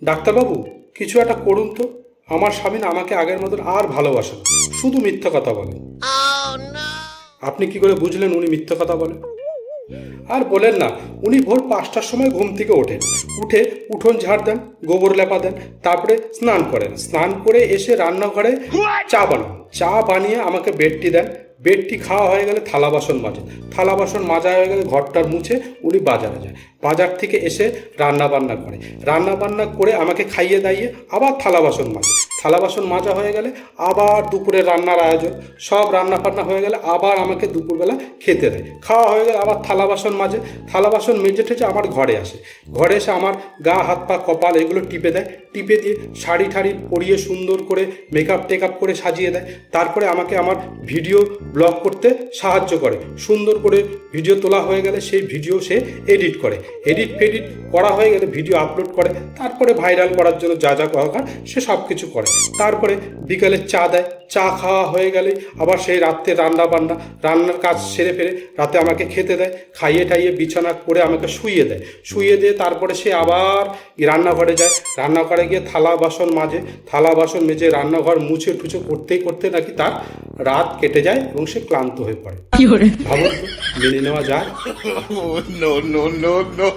ডাক্তারবাবু, কিছু একটা করুন তো। আমার স্বামী না আমাকে আগের মতন আর ভালোবাসে না, শুধু মিথ্যা কথা বলে। আপনি কি করে বুঝলেন উনি মিথ্যা কথা বলে? আর বলেন না, উনি ভোর 5টার সময় ঘুম থেকে ওঠেন, উঠে উঠোন ঝাড় দেন, গোবর লেপা দেন, তারপরে স্নান করেন, স্নান করে এসে রান্নাঘরে চা বানান, চা বানিয়ে আমাকে বেডটি দেন, বেডটি খাওয়া হয়ে গেলে থালা বাসন মাজেন, থালা বাসন মাজা হয়ে গেলে ঘরটার মুছে উনি বাজারে যায়, বাজার থেকে এসে রান্না বান্না করে, রান্না বান্না করে আমাকে খাইয়ে দাইয়ে আবার থালা বাসন মাজে, থালা বাসন মাজা হয়ে গেলে আবার দুপুরে রান্নার আয়োজন, সব রান্না বান্না হয়ে গেলে আবার আমাকে দুপুরবেলা খেতে দেয়, খাওয়া হয়ে গেলে আবার থালা বাসন মাজে, থালা বাসন মেজে ঠেজে আমার ঘরে আসে, ঘরে এসে আমার গা হাত পা কপাল এগুলো টিপে দেয়, টিপে দিয়ে শাড়ি ঠাড়ি পরিয়ে সুন্দর করে মেকআপ টেকআপ করে সাজিয়ে দেয়, তারপরে আমাকে আমার ভিডিও ব্লগ করতে সাহায্য করে, সুন্দর করে ভিডিও তোলা হয়ে গেলে সেই ভিডিও সে এডিট করে, এডিট ফেডিট করা হয়ে গেলে ভিডিও আপলোড করে, তারপরে ভাইরাল করার জন্য যা যা দরকার সে সব কিছু করে, তারপরে বিকালে চা দেয়, চা খাওয়া হয়ে গেলে আবার সেই রাত্রে রান্নার কাজ সেরে ফেলে রাতে আমাকে খেতে দেয়, খাইয়ে টাইয়ে বিছানা করে আমাকে শুইয়ে দেয়, শুইয়ে দিয়ে তারপরে সে আবার রান্নাঘরে যায়, রান্নাঘরে গিয়ে থালা বাসন মাজে, থালা বাসন মেজে রান্নাঘর মুছে টুছে করতেই করতে নাকি তার রাত কেটে যায় এবং সে ক্লান্ত হয়ে পড়ে। ভাবুন তো, মেনে নেওয়া যায়? No, no, no, no.